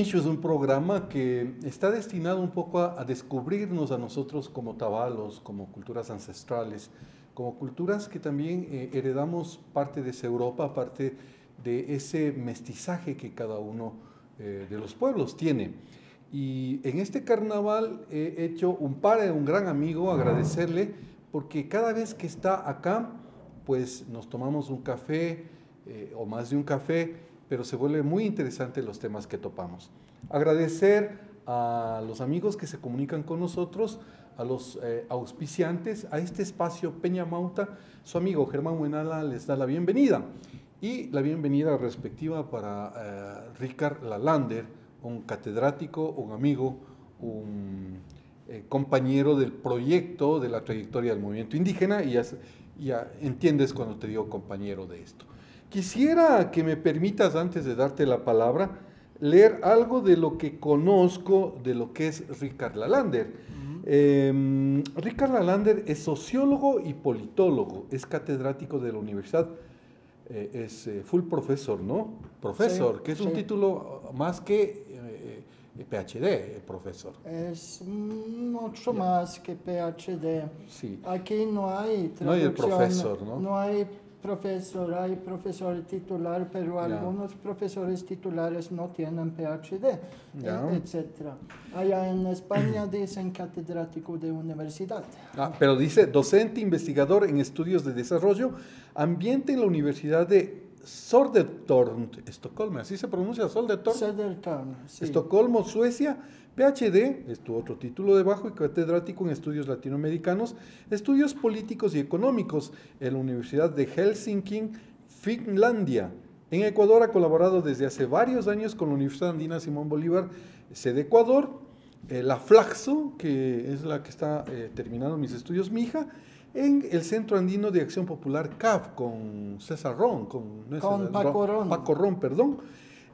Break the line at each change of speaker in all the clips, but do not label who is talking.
Micho es un programa que está destinado un poco a descubrirnos a nosotros como tabalos, como culturas ancestrales, como culturas que también heredamos parte de esa Europa, parte de ese mestizaje que cada uno de los pueblos tiene. Y en este carnaval he hecho un gran amigo, agradecerle, porque cada vez que está acá, pues nos tomamos un café o más de un café, pero se vuelve muy interesante los temas que topamos. Agradecer a los amigos que se comunican con nosotros, a los auspiciantes, a este espacio Peña Mauta. Su amigo Germán Buenala les da la bienvenida. Y la bienvenida respectiva para Ricard Lalander, un catedrático, un amigo, un compañero del proyecto, de la trayectoria del movimiento indígena, y ya entiendes cuando te digo compañero de esto. Quisiera que me permitas, antes de darte la palabra, leer algo de lo que conozco de lo que es Ricard Lalander. Ricard Lalander es sociólogo y politólogo, es catedrático de la universidad, es full profesor, ¿no? Profesor, sí, que es sí. Un título más que PhD, profesor.
Es mucho más que PhD.
Sí.
Aquí no hay traducción.
No hay el profesor, ¿no?
No hay profesor, hay profesor titular, pero algunos profesores titulares no tienen PhD, etc. Allá en España dicen catedrático de universidad.
Pero dice docente investigador en estudios de desarrollo ambiente en la Universidad de Södertörn, Estocolmo, así se pronuncia,
Södertörn, sí.
Estocolmo, Suecia. PhD, es tu otro título debajo, y catedrático en estudios latinoamericanos, estudios políticos y económicos en la Universidad de Helsinki, Finlandia. En Ecuador ha colaborado desde hace varios años con la Universidad Andina Simón Bolívar, sede Ecuador, la Flaxo, que es la que está terminando mis estudios, mi hija, en el Centro Andino de Acción Popular CAF, con César Ron, con Paco Ron, perdón.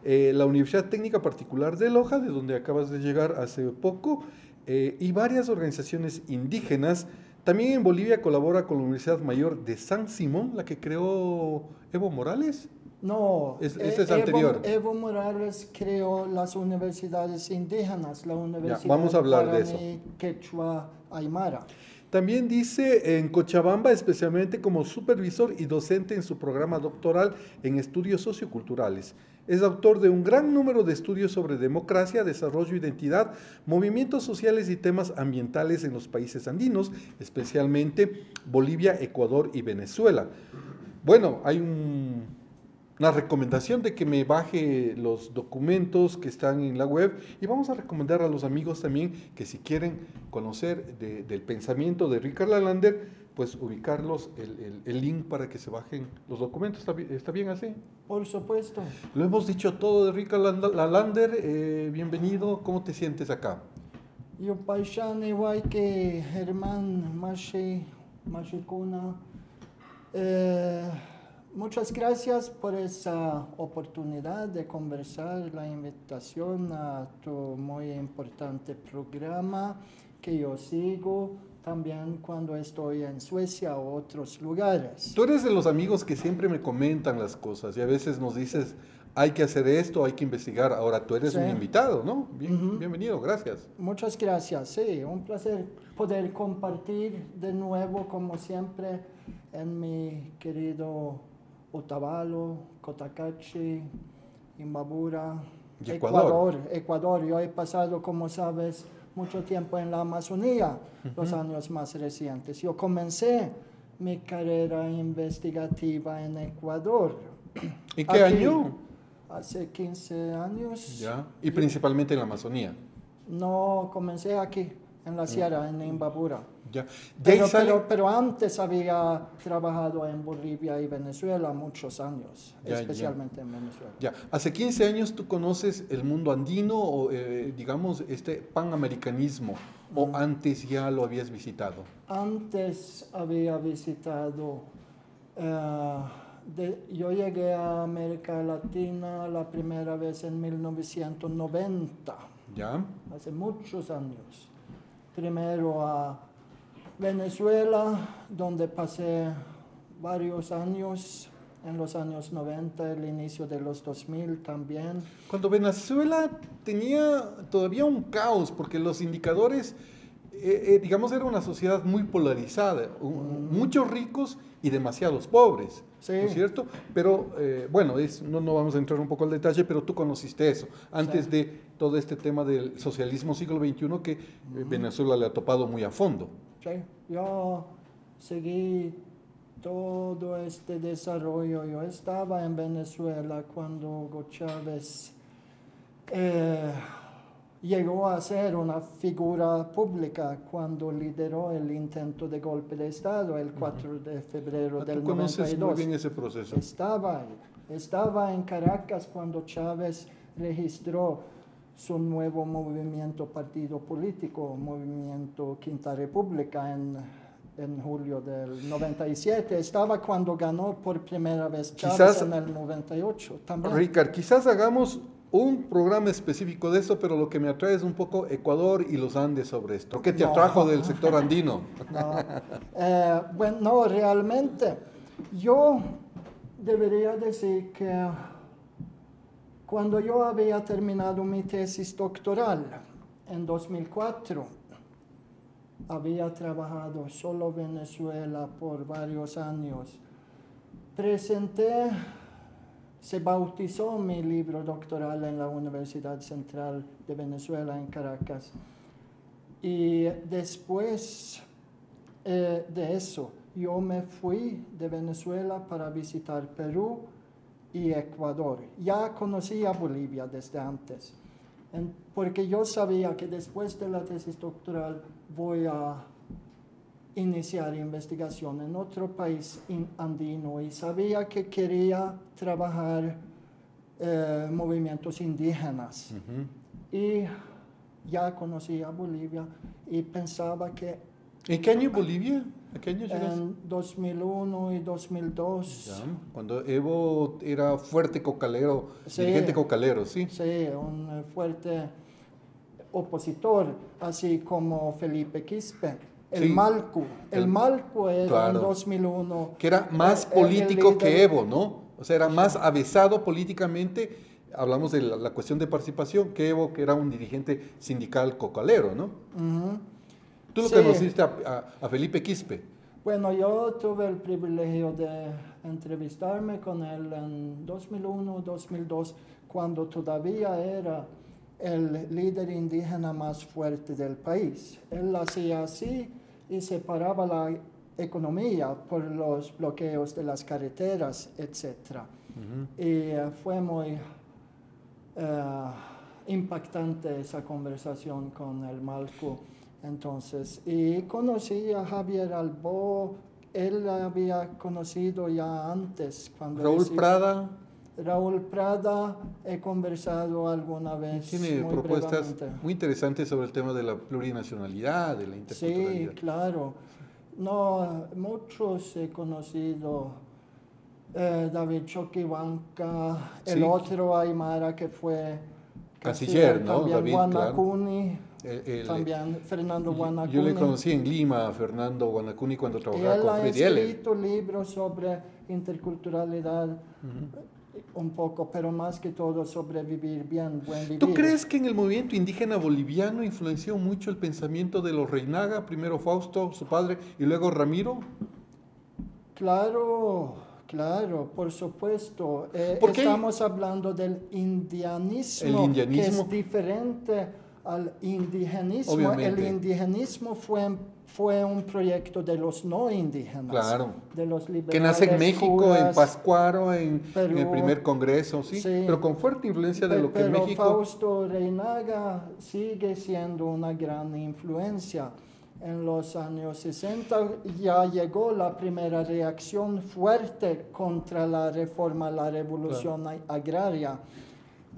La Universidad Técnica Particular de Loja, de donde acabas de llegar hace poco, y varias organizaciones indígenas. También en Bolivia colabora con la Universidad Mayor de San Simón, la que creó Evo Morales.
No,
este es anterior.
Evo Morales creó las universidades indígenas, la Universidad
vamos a hablar
Guaraní,
de eso.
Quechua, Aymara.
También dice en Cochabamba, especialmente como supervisor y docente en su programa doctoral en estudios socioculturales. Es autor de un gran número de estudios sobre democracia, desarrollo, identidad, movimientos sociales y temas ambientales en los países andinos, especialmente Bolivia, Ecuador y Venezuela. Bueno, hay una recomendación de que me baje los documentos que están en la web, y vamos a recomendar a los amigos también que si quieren conocer del pensamiento de Ricard Lalander, pues ubicarlos el link para que se bajen los documentos. ¿Está bien así?
Por supuesto.
Lo hemos dicho todo de Ricard Lalander. Bienvenido. ¿Cómo te sientes acá?
Yo paisano igual que Germán Machicuna. Muchas gracias por esa oportunidad de conversar, la invitación a tu muy importante programa que yo sigo también cuando estoy en Suecia o otros lugares.
Tú eres de los amigos que siempre me comentan las cosas y a veces nos dices, hay que hacer esto, hay que investigar. Ahora tú eres un invitado, ¿no? Bienvenido, gracias.
Muchas gracias, sí, un placer poder compartir de nuevo, como siempre, en mi querido Otavalo, Cotacachi, Imbabura, Ecuador. Yo he pasado, como sabes, mucho tiempo en la Amazonía, los años más recientes. Yo comencé mi carrera investigativa en Ecuador.
¿Y qué año?
Hace 15 años.
Ya. ¿Y principalmente en la Amazonía?
No, comencé aquí, en la sierra, en Imbabura.
Ya.
Pero antes había trabajado en Bolivia y Venezuela muchos años, especialmente en Venezuela.
Ya. Hace 15 años tú conoces el mundo andino o digamos este panamericanismo, o antes ya lo habías visitado.
Antes había visitado, yo llegué a América Latina la primera vez en 1990,
ya.
Hace muchos años. Primero a Venezuela, donde pasé varios años en los años 90, el inicio de los 2000 también.
Cuando Venezuela tenía todavía un caos, porque los indicadores, digamos, era una sociedad muy polarizada, muchos ricos y demasiados pobres,
Sí.
¿no es cierto? Pero, bueno, no vamos a entrar un poco al detalle, pero tú conociste eso, antes
Sí.
de todo este tema del socialismo siglo XXI que Venezuela le ha topado muy a fondo.
Sí, yo seguí todo este desarrollo. Yo estaba en Venezuela cuando Hugo Chávez llegó a ser una figura pública cuando lideró el intento de golpe de Estado el 4 de febrero del
Tú conoces
92.
muy bien ese proceso.
Estaba en Caracas cuando Chávez registró su nuevo movimiento partido político, Movimiento Quinta República, en julio del 97. Estaba cuando ganó por primera vez Chávez
Quizás,
en el 98 también.
Ricard, quizás hagamos un programa específico de eso, pero lo que me atrae es un poco Ecuador y los Andes sobre esto. ¿Qué te atrajo del sector andino?
Bueno, no, realmente yo debería decir que cuando yo había terminado mi tesis doctoral en 2004, había trabajado solo en Venezuela por varios años. Se bautizó mi libro doctoral en la Universidad Central de Venezuela en Caracas. Y después de eso, yo me fui de Venezuela para visitar Perú y Ecuador. Ya conocía Bolivia desde antes, porque yo sabía que después de la tesis doctoral voy a iniciar investigación en otro país andino y sabía que quería trabajar movimientos indígenas. Y ya conocía Bolivia y pensaba que...
¿En qué año Bolivia? ¿A qué año llegaste?
En 2001 y 2002.
Ya, cuando Evo era fuerte cocalero,
Sí.
dirigente cocalero, ¿sí?
Sí, un fuerte opositor, así como Felipe Quispe. El
Sí.
Malcu. El Malcu era
Claro.
en 2001.
Que era más
el
político
líder-
que Evo, ¿no? O sea, era más avesado políticamente, hablamos de la cuestión de participación, que Evo, que era un dirigente sindical cocalero, ¿no?
Ujú.
Tú lo
Sí.
conociste a Felipe Quispe.
Bueno, yo tuve el privilegio de entrevistarme con él en 2001, 2002, cuando todavía era el líder indígena más fuerte del país. Él hacía así y separaba la economía por los bloqueos de las carreteras, etc. Y fue muy impactante esa conversación con el Malcu. Entonces, y conocí a Javier Albó, él había conocido ya antes. Raúl Prada, he conversado alguna vez.
Tiene
muy
propuestas
brevemente.
muy interesantes sobre el tema de la plurinacionalidad, de la interculturalidad.
Sí, claro. No, muchos he conocido. David Choquehuanca, el
Sí.
otro Aymara que fue
Canciller, ¿no?
también
David,
Guanacuni,
claro.
también Fernando Guanacuni.
Yo le conocí en Lima a Fernando Guanacuni cuando
Y
trabajaba
él
con
ha
Freddy Eller.
escrito libros sobre interculturalidad, un poco, pero más que todo sobre vivir bien, buen vivir.
¿Tú crees que en el movimiento indígena boliviano influenció mucho el pensamiento de los Reinaga, primero Fausto, su padre, y luego Ramiro?
Claro, por supuesto.
¿Por qué?
Estamos hablando del indianismo,
El indianismo.
que es diferente al indigenismo.
Obviamente.
El indigenismo fue un proyecto de los no indígenas,
Claro.
de los liberales,
Que nace en México,
curas,
en Pátzcuaro, en
Perú.
el primer congreso, ¿sí?
Sí.
Pero con fuerte influencia de lo que en
Pero
México...
Fausto Reinaga sigue siendo una gran influencia. En los años 60 ya llegó la primera reacción fuerte contra la reforma, la revolución agraria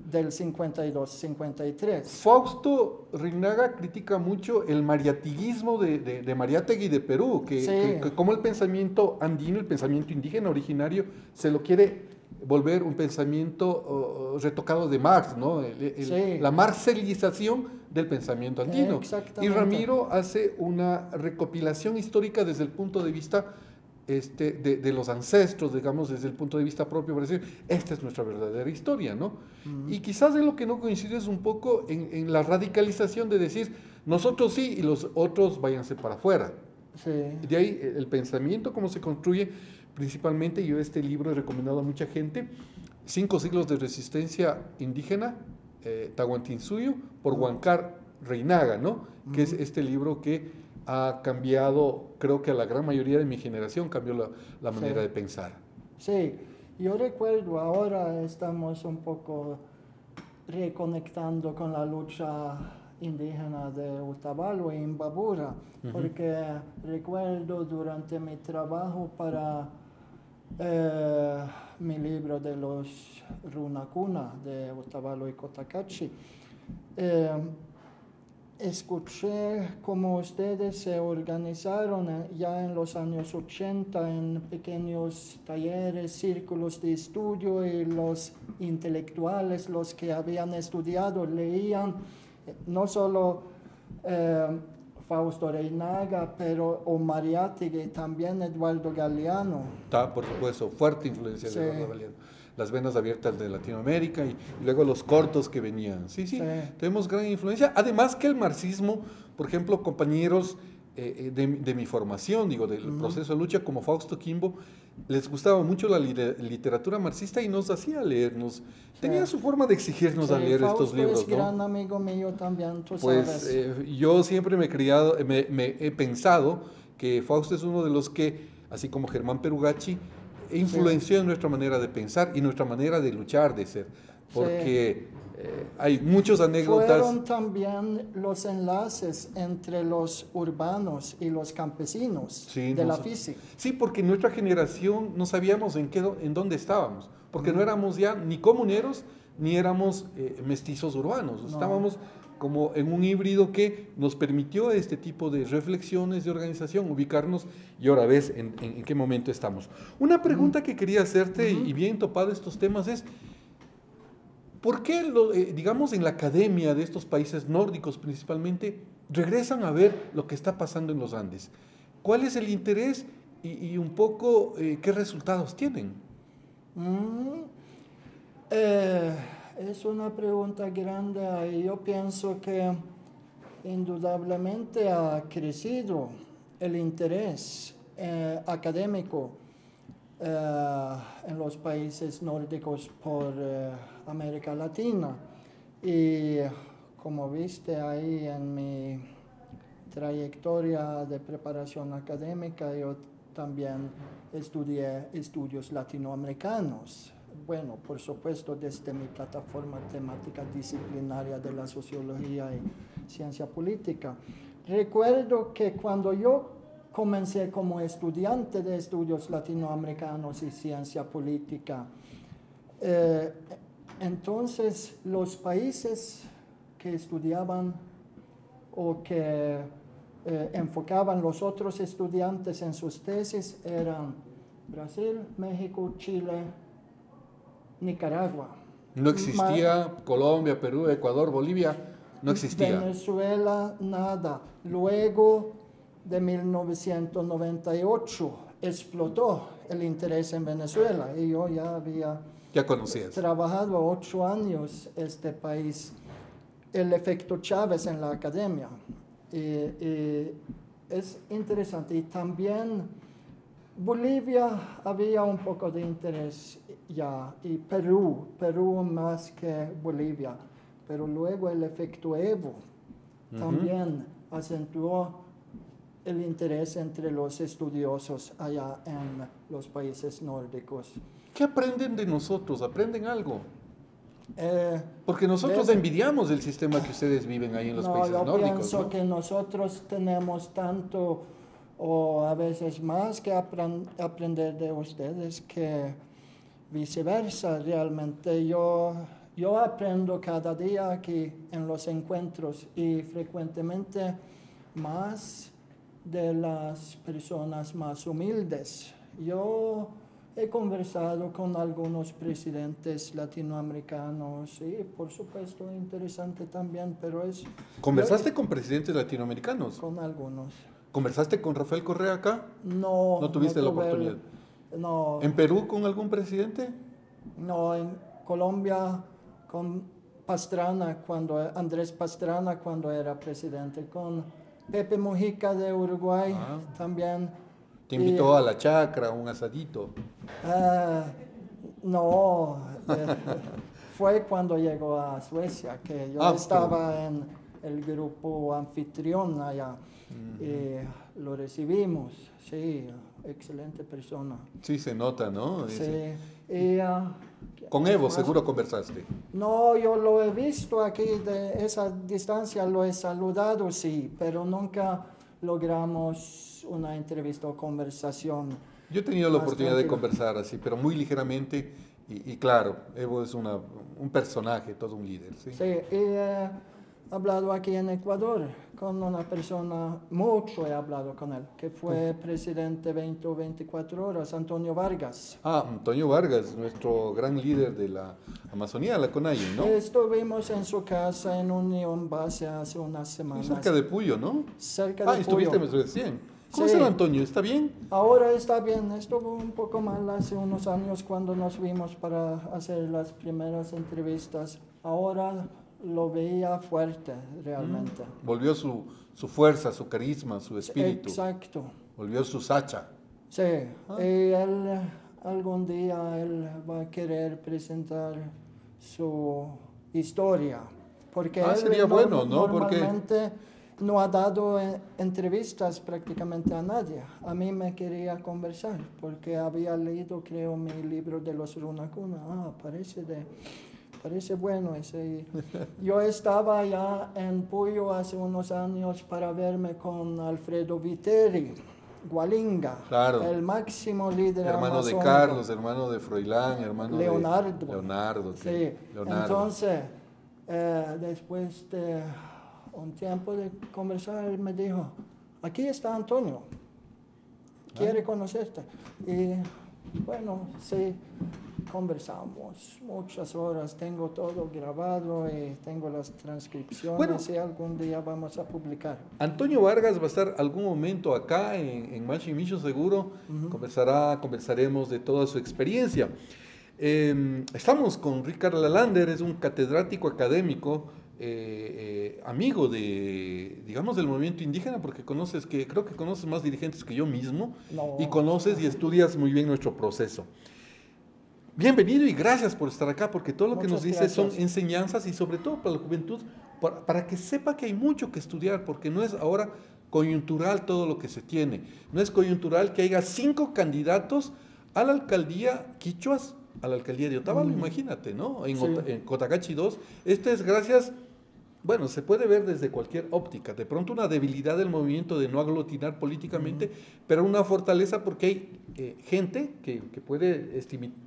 del 52-53.
Fausto Reinaga critica mucho el mariatiguismo de Mariátegui de Perú, que como el pensamiento andino, el pensamiento indígena originario, se lo quiere volver un pensamiento retocado de Marx, ¿no? La marxelización del pensamiento andino.
Exactamente.
Y Ramiro hace una recopilación histórica desde el punto de vista de los ancestros, digamos, desde el punto de vista propio, para decir, esta es nuestra verdadera historia, ¿no? Y quizás en lo que no coincide es un poco en la radicalización de decir, nosotros sí y los otros váyanse para afuera.
Sí.
De ahí el pensamiento, cómo se construye, principalmente, yo este libro he recomendado a mucha gente, 5 siglos de resistencia indígena, Tahuantinsuyo, por Huáncar Reinaga, ¿no? Que es este libro que ha cambiado, creo que a la gran mayoría de mi generación cambió la manera de pensar.
Sí, yo recuerdo, ahora estamos un poco reconectando con la lucha indígena de Otavalo e Imbabura, porque recuerdo durante mi trabajo para mi libro de los Runacuna de Otavalo y Cotacachi, escuché cómo ustedes se organizaron ya en los años 80 en pequeños talleres, círculos de estudio, y los intelectuales, los que habían estudiado, leían no solo Fausto Reinaga, pero o Mariátegui, también Eduardo Galeano.
Está, por supuesto, fuerte influencia
Sí.
de Eduardo Galeano. Las venas abiertas de Latinoamérica y luego los cortos que venían. Sí, sí, tenemos gran influencia. Además que el marxismo, por ejemplo, compañeros de mi formación, digo, del proceso de lucha, como Fausto Quimbo, les gustaba mucho la literatura marxista y nos hacía leernos. Tenía su forma de exigirnos a leer
Fausto
estos libros,
es gran amigo mío también, tú
pues,
sabes.
yo siempre me he pensado que Fausto es uno de los que, así como Germán Perugachi, influenció en nuestra manera de pensar y nuestra manera de luchar, de ser, porque hay muchas anécdotas.
Fueron también los enlaces entre los urbanos y los campesinos de la física.
Sí, porque nuestra generación no sabíamos en dónde estábamos, porque no éramos ya ni comuneros ni éramos mestizos urbanos, estábamos como en un híbrido que nos permitió este tipo de reflexiones de organización, ubicarnos y ahora ves en qué momento estamos. Una pregunta que quería hacerte y bien topado estos temas es, ¿por qué, digamos, en la academia de estos países nórdicos principalmente, regresan a ver lo que está pasando en los Andes? ¿Cuál es el interés y un poco qué resultados tienen?
Es una pregunta grande y yo pienso que indudablemente ha crecido el interés académico en los países nórdicos por América Latina. Y como viste ahí en mi trayectoria de preparación académica, yo también estudié estudios latinoamericanos. Bueno, por supuesto, desde mi plataforma temática disciplinaria de la sociología y ciencia política. Recuerdo que cuando yo comencé como estudiante de estudios latinoamericanos y ciencia política, entonces los países que estudiaban o que enfocaban los otros estudiantes en sus tesis eran Brasil, México, Chile, Nicaragua.
No existía Colombia, Perú, Ecuador, Bolivia, no existía.
Venezuela, nada. Luego de 1998 explotó el interés en Venezuela y yo ya había trabajado 8 años este país. El efecto Chávez en la academia. Y es interesante. Y también Bolivia había un poco de interés ya, y Perú más que Bolivia, pero luego el efecto Evo también acentuó el interés entre los estudiosos allá en los países nórdicos.
¿Qué aprenden de nosotros? ¿Aprenden algo? Porque nosotros envidiamos el sistema que ustedes viven ahí en los países nórdicos.
Yo pienso que nosotros tenemos tanto o a veces más que aprender de ustedes que viceversa. Realmente yo aprendo cada día aquí en los encuentros y frecuentemente más de las personas más humildes. Yo he conversado con algunos presidentes latinoamericanos y por supuesto interesante también, pero es...
¿Conversaste con presidentes latinoamericanos?
Con algunos.
¿Conversaste con Rafael Correa acá?
No.
¿No tuviste la
tuve
oportunidad?
No.
¿En Perú con algún presidente?
No, en Colombia con Pastrana, Andrés Pastrana cuando era presidente, con Pepe Mujica de Uruguay también.
¿Te invitó a la chacra, un asadito?
No, fue cuando llegó a Suecia, que yo estaba en el grupo anfitrión allá y lo recibimos, sí, excelente persona.
Sí, se nota, ¿no?
Sí. Y,
con Evo seguro conversaste.
No, yo lo he visto aquí de esa distancia, lo he saludado, sí, pero nunca logramos una entrevista o conversación.
Yo he tenido la oportunidad de conversar así, pero muy ligeramente, y claro, Evo es un personaje, todo un líder. Sí,
sí, y he hablado aquí en Ecuador con una persona, mucho he hablado con él, que fue presidente 20 o 24 horas, Antonio Vargas.
Antonio Vargas, nuestro gran líder de la Amazonía, la CONAIE, ¿no?
Estuvimos en su casa en Unión Base hace unas semanas.
Cerca de Puyo, ¿no?
Cerca de Puyo.
Estuviste recién. ¿Cómo está Antonio? ¿Está bien?
Ahora está bien. Estuvo un poco mal hace unos años cuando nos vimos para hacer las primeras entrevistas. Ahora lo veía fuerte, realmente.
Volvió su fuerza, su carisma, su espíritu.
Exacto.
Volvió su sacha.
Sí. Y él, algún día, él va a querer presentar su historia. Porque él
sería bueno, ¿no?
Normalmente no ha dado entrevistas prácticamente a nadie. A mí me quería conversar porque había leído, creo, mi libro de los Runacuna. Parece bueno ese. Yo estaba ya en Puyo hace unos años para verme con Alfredo Viteri, Gualinga,
claro,
el máximo líder
hermano
amazónico.
de Carlos, hermano de Froilán, hermano
Leonardo.
de Leonardo.
Sí.
Leonardo.
Entonces, después de un tiempo de conversar, me dijo, aquí está Antonio, quiere conocerte. Y bueno, sí, conversamos muchas horas, tengo todo grabado y tengo las transcripciones y algún día vamos a publicar.
Antonio Vargas va a estar algún momento acá en Machu Picchu seguro, conversaremos de toda su experiencia. Estamos con Richard Lalander, es un catedrático académico, amigo digamos, del movimiento indígena, porque creo que conoces más dirigentes que yo mismo, y conoces y estudias muy bien nuestro proceso. Bienvenido y gracias por estar acá, porque todo lo que nos dices son enseñanzas y sobre todo para la juventud, para que sepa que hay mucho que estudiar, porque no es ahora coyuntural todo lo que se tiene, no es coyuntural que haya 5 candidatos a la alcaldía quichuas, a la alcaldía de Otavalo, imagínate, ¿no? En Cotacachi 2, esto es gracias, bueno, se puede ver desde cualquier óptica, de pronto una debilidad del movimiento de no aglutinar políticamente, pero una fortaleza porque hay gente que puede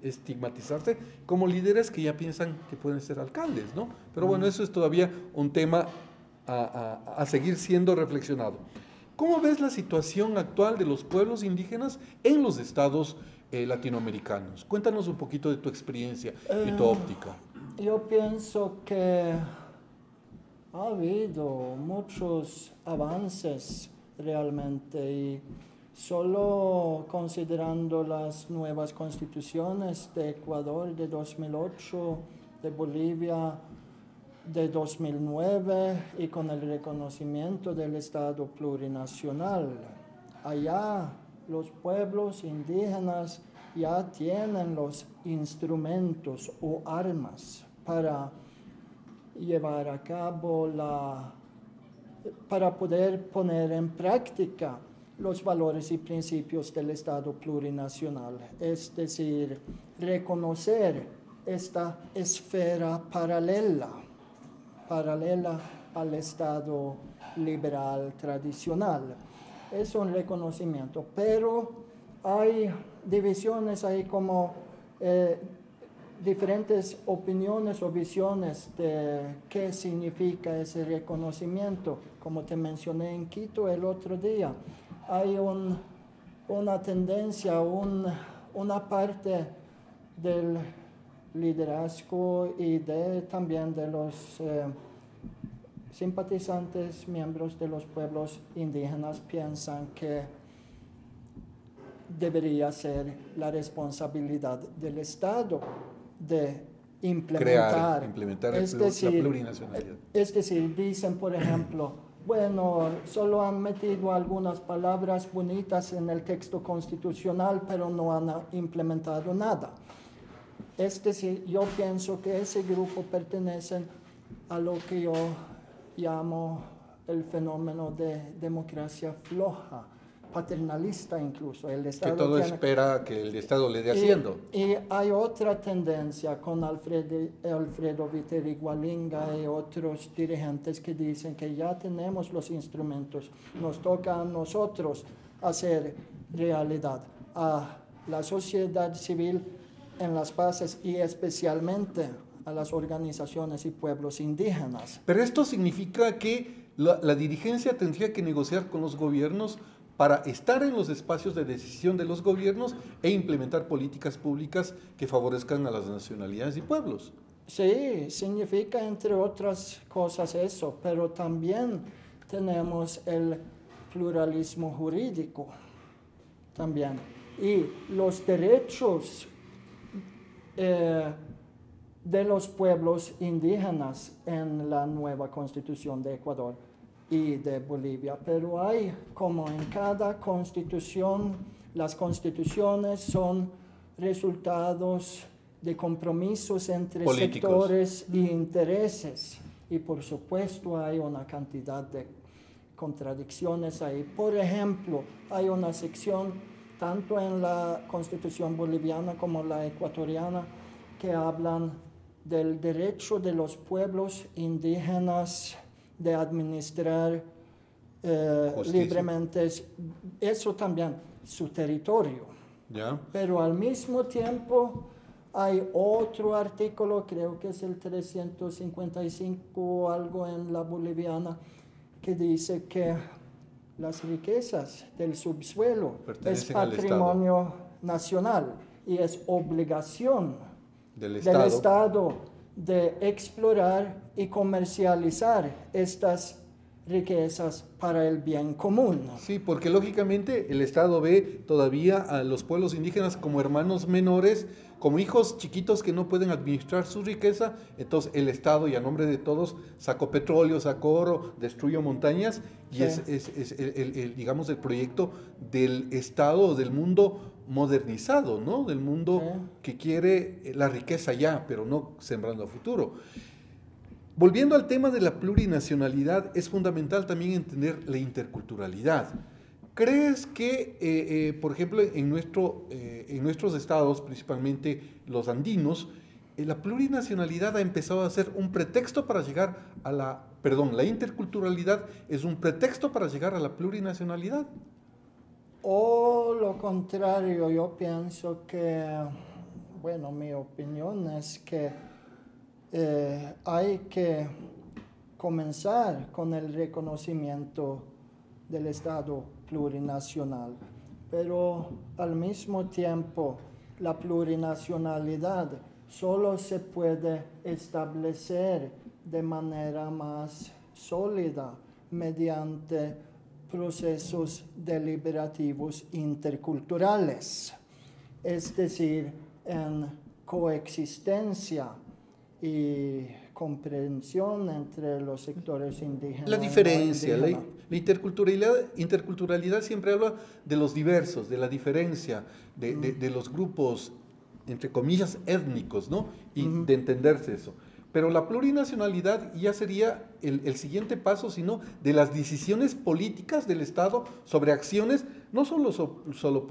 estigmatizarse como líderes que ya piensan que pueden ser alcaldes, ¿no? Pero bueno, eso es todavía un tema a seguir siendo reflexionado. ¿Cómo ves la situación actual de los pueblos indígenas en los estados latinoamericanos? Cuéntanos un poquito de tu experiencia y tu óptica.
Yo pienso que ha habido muchos avances realmente y solo considerando las nuevas constituciones de Ecuador de 2008, de Bolivia de 2009 y con el reconocimiento del Estado plurinacional. Allá los pueblos indígenas ya tienen los instrumentos o armas para llevar a cabo para poder poner en práctica los valores y principios del Estado plurinacional, es decir, reconocer esta esfera paralela al Estado liberal tradicional. Es un reconocimiento, pero hay divisiones, hay como diferentes opiniones o visiones de qué significa ese reconocimiento. Como te mencioné en Quito el otro día, hay una tendencia, una parte del liderazgo y también de los simpatizantes, miembros de los pueblos indígenas piensan que debería ser la responsabilidad del Estado de implementar
la plurinacionalidad.
Es decir, dicen, por ejemplo, bueno, solo han metido algunas palabras bonitas en el texto constitucional, pero no han implementado nada. Es decir, yo pienso que ese grupo pertenece a lo que yo llamo el fenómeno de democracia floja, paternalista incluso. El Estado
que todo espera que el Estado le dé haciendo.
Y hay otra tendencia con Alfredo Viteri Gualinga y otros dirigentes que dicen que ya tenemos los instrumentos, nos toca a nosotros hacer realidad, a la sociedad civil en las bases y especialmente a las organizaciones y pueblos indígenas.
Pero esto significa que la dirigencia tendría que negociar con los gobiernos para estar en los espacios de decisión de los gobiernos e implementar políticas públicas que favorezcan a las nacionalidades y pueblos.
Sí, significa entre otras cosas eso, pero también tenemos el pluralismo jurídico también y los derechos de los pueblos indígenas en la nueva Constitución de Ecuador y de Bolivia, pero hay, como en cada constitución, las constituciones son resultados de compromisos entre
políticos,
sectores y intereses, y por supuesto hay una cantidad de contradicciones ahí. Por ejemplo, hay una sección tanto en la Constitución boliviana como la ecuatoriana que hablan del derecho de los indígenas de administrar libremente, eso también, su territorio.
¿Ya?
Pero al mismo tiempo hay otro artículo, creo que es el 355 o algo en la boliviana, que dice que las riquezas del subsuelo es patrimonio nacional y es obligación del Estado de explorar y comercializar estas riquezas para el bien común.
Sí, porque lógicamente el Estado ve todavía a los pueblos indígenas como hermanos menores, como hijos chiquitos que no pueden administrar su riqueza, entonces el Estado, y a nombre de todos, sacó petróleo, sacó oro, destruyó montañas, y sí, es digamos, el proyecto del Estado, del mundo modernizado, ¿no? Del mundo sí, que quiere la riqueza ya, pero no sembrando a futuro. Volviendo al tema de la plurinacionalidad, es fundamental también entender la interculturalidad. ¿Crees que, por ejemplo, en nuestros estados, principalmente los andinos, la plurinacionalidad ha empezado a ser un pretexto para llegar a la interculturalidad es un pretexto para llegar a la plurinacionalidad?
O lo contrario, yo pienso que, bueno, mi opinión es que hay que comenzar con el reconocimiento del Estado plurinacional, pero al mismo tiempo la plurinacionalidad solo se puede establecer de manera más sólida mediante procesos deliberativos interculturales, es decir, en coexistencia y comprensión entre los sectores indígenas.
La diferencia, la interculturalidad siempre habla de los diversos, de la diferencia, de los grupos, entre comillas, étnicos, ¿no? Y de entenderse eso. Pero la plurinacionalidad ya sería el siguiente paso, sino de las decisiones políticas del Estado sobre acciones, no solo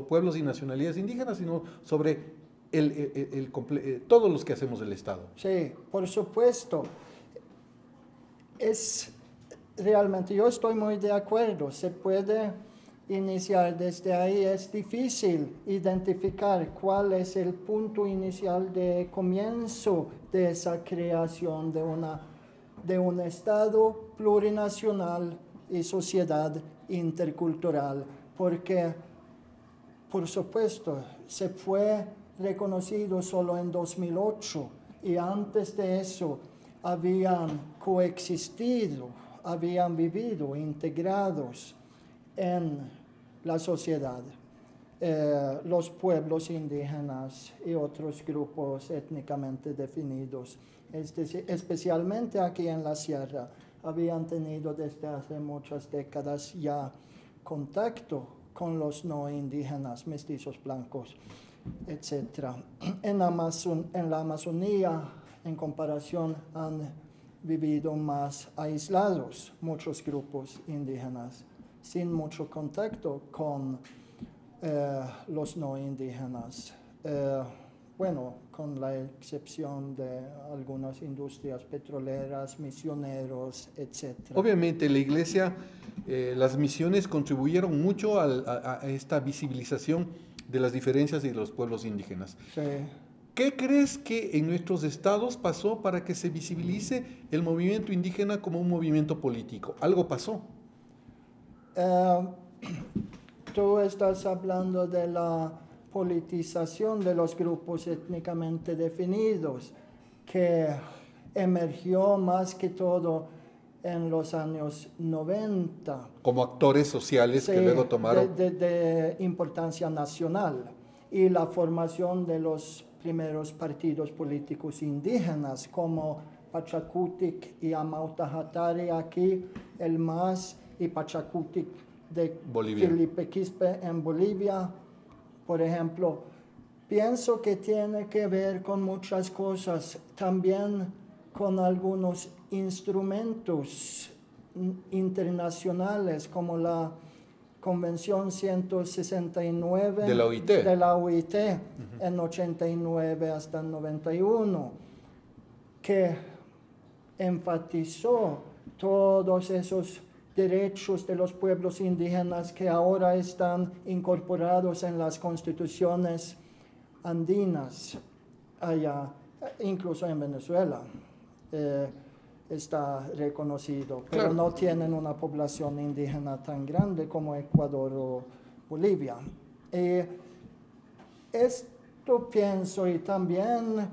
pueblos y nacionalidades indígenas, sino sobre todos los que hacemos del Estado.
Sí, por supuesto. Realmente, yo estoy muy de acuerdo, se puede iniciar desde ahí. Es difícil identificar cuál es el punto inicial de comienzo de esa creación de un Estado plurinacional y sociedad intercultural, porque, por supuesto, se fue reconocido solo en 2008 y antes de eso habían coexistido, habían vivido integrados en la sociedad. Los pueblos indígenas y otros grupos étnicamente definidos, especialmente aquí en la sierra, habían tenido desde hace muchas décadas ya contacto con los no indígenas, mestizos blancos, etc. En la Amazonía, en comparación, han vivido más aislados muchos grupos indígenas, sin mucho contacto con los no indígenas. Bueno, con la excepción de algunas industrias petroleras, misioneros, etc.
Obviamente la iglesia, las misiones contribuyeron mucho a esta visibilización de las diferencias de los pueblos indígenas.
Sí.
¿Qué crees que en nuestros estados pasó para que se visibilice el movimiento indígena como un movimiento político? ¿Algo pasó?
Tú estás hablando de la politización de los grupos étnicamente definidos, que emergió más que todo en los años 90.
Como actores sociales, sí, que luego tomaron...
de importancia nacional, y la formación de los primeros partidos políticos indígenas, como Pachakutik y Amautajatari aquí, el MAS, y Pachakutik de
Bolivia.
Felipe Quispe en Bolivia, por ejemplo. Pienso que tiene que ver con muchas cosas, también con algunos instrumentos internacionales, como la Convención 169
de la OIT,
en 89 hasta el 91, que enfatizó todos esos derechos de los pueblos indígenas que ahora están incorporados en las constituciones andinas, allá, incluso en Venezuela. Está reconocido, pero
claro,
no tienen una población indígena tan grande como Ecuador o Bolivia. Esto pienso, y también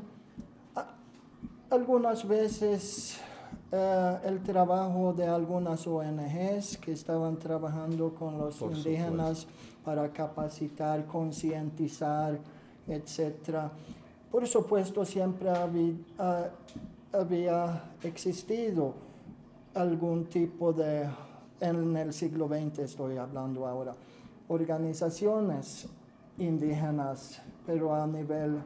algunas veces el trabajo de algunas ONGs que estaban trabajando con los indígenas para capacitar, concientizar, etc. Por supuesto, siempre había existido algún tipo de, en el siglo XX estoy hablando ahora, organizaciones indígenas, pero a nivel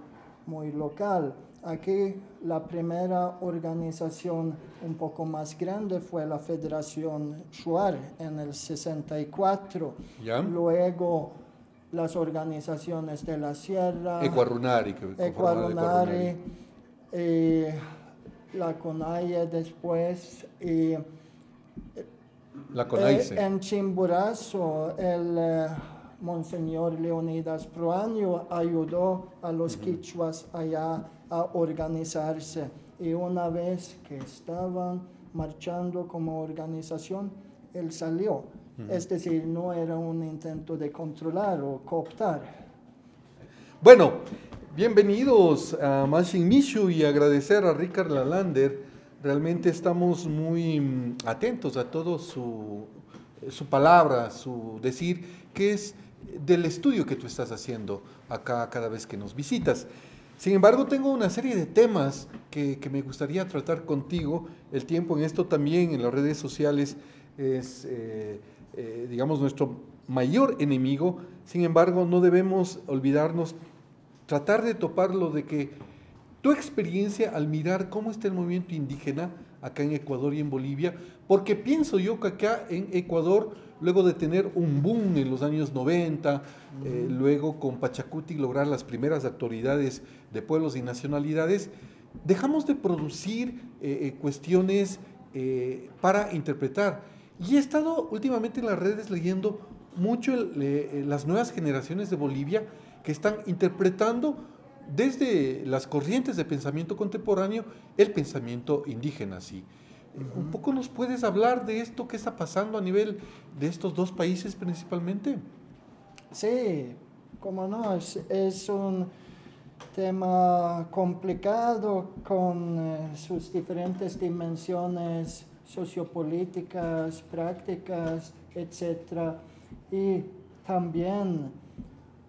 muy local. Aquí la primera organización un poco más grande fue la Federación Shuar en el 64.
¿Ya?
Luego las organizaciones de la Sierra,
Ecuarunari,
la CONAIE después, y
la CONAICE.
En Chimborazo el Monseñor Leonidas Proaño ayudó a los quichuas allá a organizarse, y una vez que estaban marchando como organización, él salió. Es decir, no era un intento de controlar o cooptar.
Bueno, bienvenidos a Mashin Mishu, y agradecer a Richard Lalander. Realmente estamos muy atentos a todo su palabra, su decir, que es del estudio que tú estás haciendo acá cada vez que nos visitas. Sin embargo, tengo una serie de temas que me gustaría tratar contigo. El tiempo en esto también, en las redes sociales, es, digamos, nuestro mayor enemigo. Sin embargo, no debemos olvidarnos, tratar de toparlo, de que tu experiencia al mirar cómo está el movimiento indígena acá en Ecuador y en Bolivia, porque pienso yo que acá en Ecuador, luego de tener un boom en los años 90, luego con Pachakutik lograr las primeras autoridades de pueblos y nacionalidades, dejamos de producir cuestiones para interpretar. Y he estado últimamente en las redes leyendo mucho las nuevas generaciones de Bolivia que están interpretando desde las corrientes de pensamiento contemporáneo el pensamiento indígena. ¿Sí? ¿Un poco nos puedes hablar de esto que está pasando a nivel de estos dos países principalmente?
Sí, cómo no, es un tema complicado con sus diferentes dimensiones sociopolíticas, prácticas, etc. Y también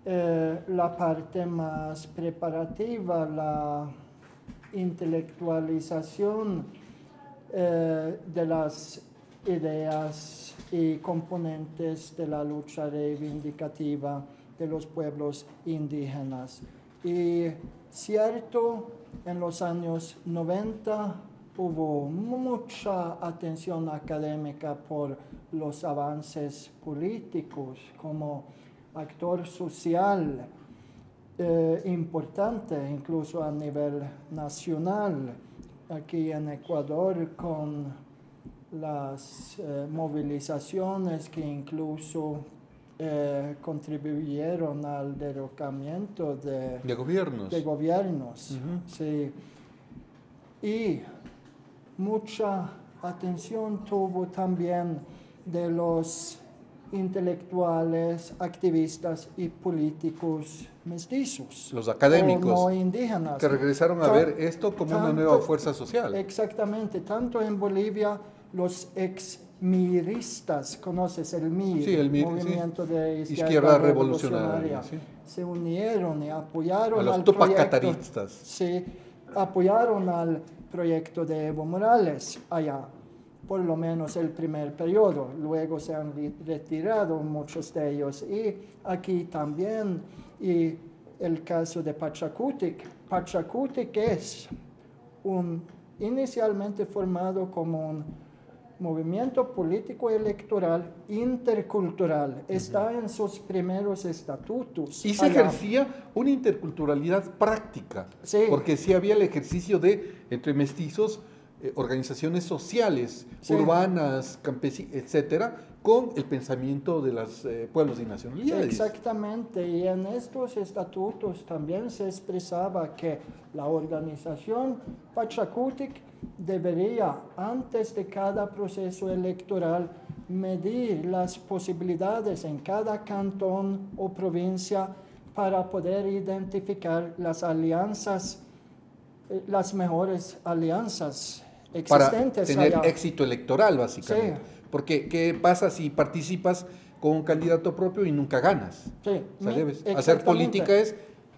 la parte más preparativa, la intelectualización de las ideas y componentes de la lucha reivindicativa de los pueblos indígenas. Y cierto, en los años 90 hubo mucha atención académica por los avances políticos como actor social importante, incluso a nivel nacional, aquí en Ecuador, con las movilizaciones que incluso contribuyeron al derrocamiento de gobiernos. Sí. Y mucha atención tuvo también de los intelectuales, activistas y políticos mestizos.
Los académicos.
O no indígenas.
Que regresaron a ver esto como una nueva fuerza social.
Exactamente. Tanto en Bolivia, los ex-miristas, ¿conoces el MIR?
Sí, el MIR,
Movimiento de
Izquierda Revolucionaria. Sí.
Se unieron y apoyaron
a los
al
tupacataristas.
Sí, apoyaron al proyecto de Evo Morales allá, por lo menos el primer periodo. Luego se han retirado muchos de ellos. Y aquí también, y el caso de Pachakutik. Pachakutik es inicialmente formado como un movimiento político electoral intercultural. Está en sus primeros estatutos.
Y se ejercía una interculturalidad práctica,
sí.
Porque sí había el ejercicio de, entre mestizos, organizaciones sociales, sí. Urbanas, campesinas, etcétera, con el pensamiento de los pueblos y nacionalidades.
Exactamente, y en estos estatutos también se expresaba que la organización Pachakutik debería, antes de cada proceso electoral, medir las posibilidades en cada cantón o provincia para poder identificar las alianzas, las mejores alianzas existentes
para tener
allá.
Éxito electoral, básicamente.
Sí.
Porque, ¿qué pasa si participas con un candidato propio y nunca ganas?
Sí,
o sea, hacer política es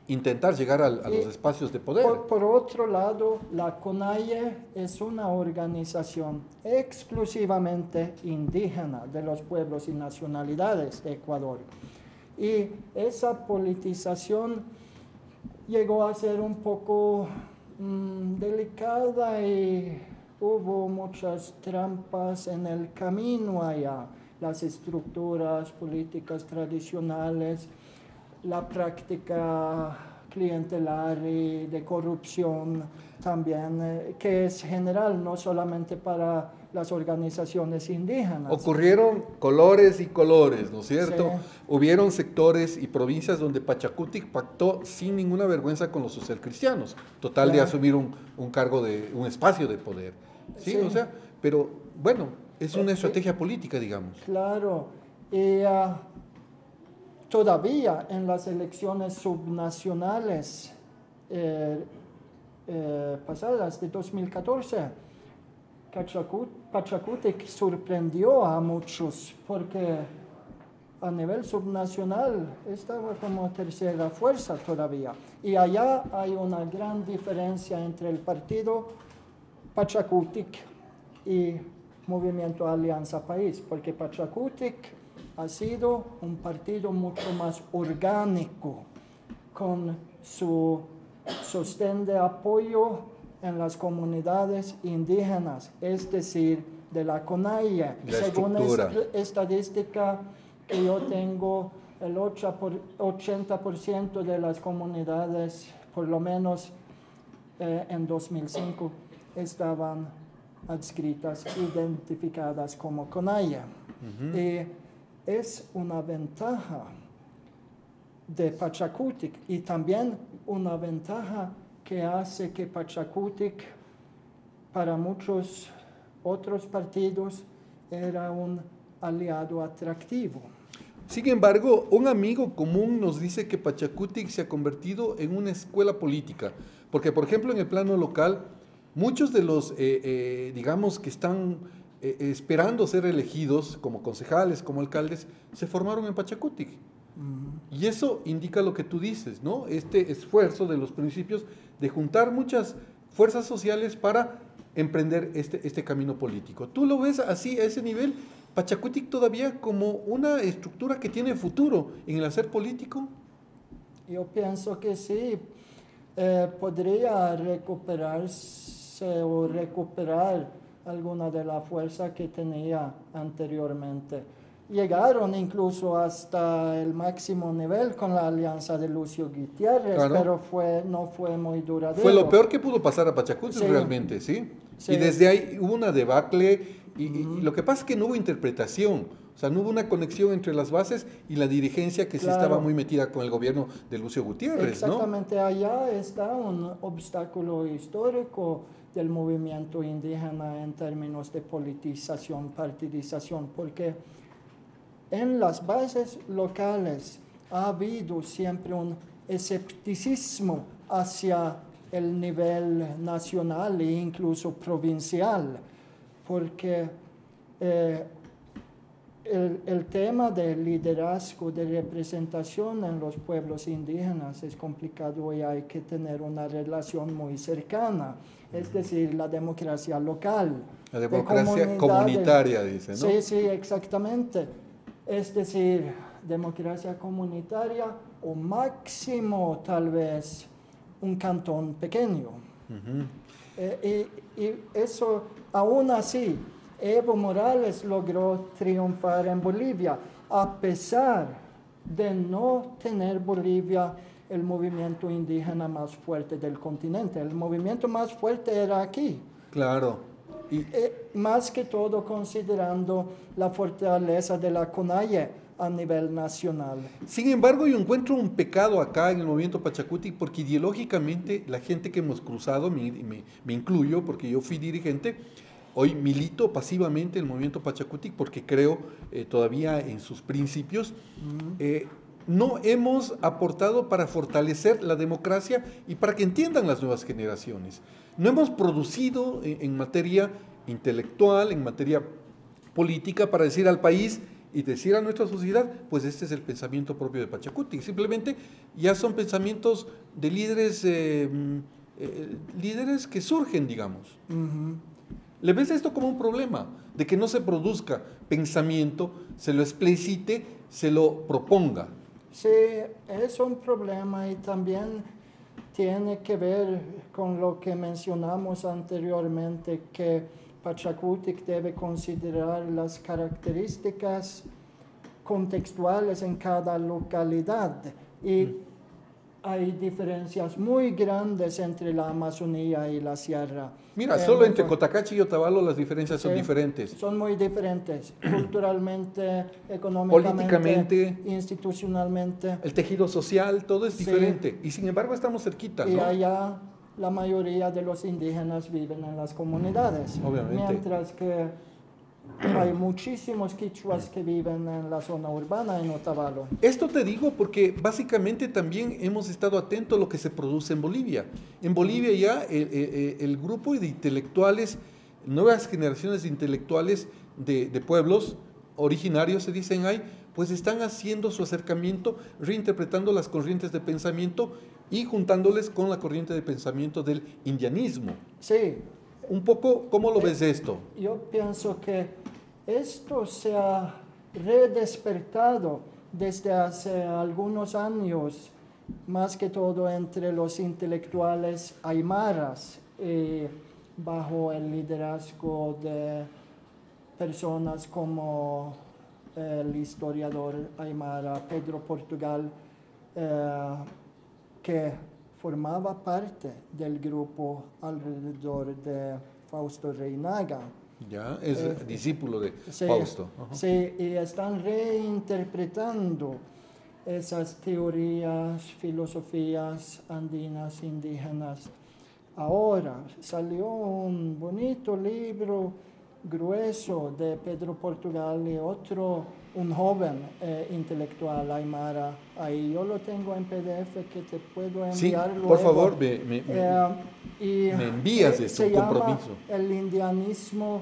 intentar llegar a los espacios de poder.
Por otro lado, la CONAIE es una organización exclusivamente indígena de los pueblos y nacionalidades de Ecuador. Y esa politización llegó a ser un poco delicada y hubo muchas trampas en el camino allá. Las estructuras políticas tradicionales, la práctica clientelar y de corrupción también, que es general, no solamente para las organizaciones indígenas.
Ocurrieron colores y colores, ¿no es cierto?
Sí.
Hubieron sectores y provincias donde Pachakutik pactó sin ninguna vergüenza con los socialcristianos, total de asumir un cargo un espacio de poder. ¿Sí?
Sí.
O sea, pero bueno, es una estrategia política, digamos.
Claro, y todavía en las elecciones subnacionales pasadas de 2014, Pachakutik sorprendió a muchos porque a nivel subnacional estaba como tercera fuerza todavía. Y allá hay una gran diferencia entre el partido Pachakutik y Movimiento Alianza País, porque Pachakutik ha sido un partido mucho más orgánico, con su sostén de apoyo en las comunidades indígenas, es decir, de la CONAIE. Según estadística que yo tengo, el 80% de las comunidades, por lo menos en 2005, estaban adscritas, identificadas como CONAIE. Y es una ventaja de Pachakutik y también una ventaja que hace que Pachakutik para muchos otros partidos era un aliado atractivo.
Sin embargo, un amigo común nos dice que Pachacutic se ha convertido en una escuela política, porque por ejemplo en el plano local, muchos de los, digamos, que están esperando ser elegidos como concejales, como alcaldes, se formaron en Pachacutic. Y eso indica lo que tú dices, ¿no? Este esfuerzo de los principios de juntar muchas fuerzas sociales para emprender este camino político. ¿Tú lo ves así, a ese nivel, Pachacutic todavía como una estructura que tiene futuro en el hacer político?
Yo pienso que sí, podría recuperarse o recuperar alguna de la fuerza que tenía anteriormente. Llegaron incluso hasta el máximo nivel con la alianza de Lucio Gutiérrez,
Claro.
pero no fue muy duradero.
Fue lo peor que pudo pasar a Pachacutic,
Sí.
realmente, ¿sí?
Sí.
Y desde ahí hubo una debacle y lo que pasa es que no hubo interpretación, o sea, no hubo una conexión entre las bases y la dirigencia que sí
Claro.
estaba muy metida con el gobierno de Lucio Gutiérrez, ¿no?
Exactamente, allá está un obstáculo histórico del movimiento indígena en términos de politización, partidización, porque en las bases locales ha habido siempre un escepticismo hacia el nivel nacional e incluso provincial, porque el tema del liderazgo, de representación en los pueblos indígenas es complicado y hay que tener una relación muy cercana, es decir, la democracia local.
La democracia comunitaria, dice, ¿no?
Sí, sí, exactamente. Es decir, democracia comunitaria o máximo tal vez un cantón pequeño. Y eso, aún así, Evo Morales logró triunfar en Bolivia, a pesar de no tener Bolivia el movimiento indígena más fuerte del continente. El movimiento más fuerte era aquí.
Claro. Y
más que todo considerando la fortaleza de la CONAIE a nivel nacional.
sin embargo, yo encuentro un pecado acá en el movimiento Pachacutic porque ideológicamente la gente que hemos cruzado, me incluyo porque yo fui dirigente, hoy milito pasivamente el movimiento Pachacutic porque creo todavía en sus principios. No hemos aportado para fortalecer la democracia y para que entiendan las nuevas generaciones. No hemos producido en materia intelectual, en materia política, para decir al país y decir a nuestra sociedad, pues este es el pensamiento propio de Pachacutic. Simplemente ya son pensamientos de líderes que surgen, digamos. ¿Le ves esto como un problema? De que no se produzca pensamiento, se lo explicite, se lo proponga.
Sí, es un problema y también tiene que ver con lo que mencionamos anteriormente, que Pachacutic debe considerar las características contextuales en cada localidad y hay diferencias muy grandes entre la Amazonía y la Sierra.
Mira, solo entre Cotacachi y Otavalo las diferencias son diferentes.
Son muy diferentes, culturalmente, económicamente,
políticamente,
institucionalmente.
el tejido social, todo es diferente. Y sin embargo estamos cerquita, ¿no?
Y allá la mayoría de los indígenas viven en las comunidades.
Obviamente.
Mientras que hay muchísimos quichuas que viven en la zona urbana en Otavalo.
Esto te digo porque básicamente también hemos estado atentos a lo que se produce en Bolivia. En Bolivia ya el grupo de intelectuales, nuevas generaciones de intelectuales de pueblos originarios, se dicen ahí, pues están haciendo su acercamiento, reinterpretando las corrientes de pensamiento y juntándoles con la corriente de pensamiento del indianismo.
Sí.
Un poco, ¿cómo lo ves esto?
Yo pienso que esto se ha redespertado desde hace algunos años, más que todo entre los intelectuales aymaras, bajo el liderazgo de personas como el historiador aymara Pedro Portugal, que formaba parte del grupo alrededor de Fausto Reynaga.
Ya, es discípulo de
Sí,
Fausto.
sí, y están reinterpretando esas teorías, filosofías andinas, indígenas. Ahora salió un bonito libro grueso de Pedro Portugal y otro, un joven intelectual aymara. Ahí yo lo tengo en PDF que te puedo enviar luego.
Por favor, me envías esto,
se
un compromiso.
Llama el indianismo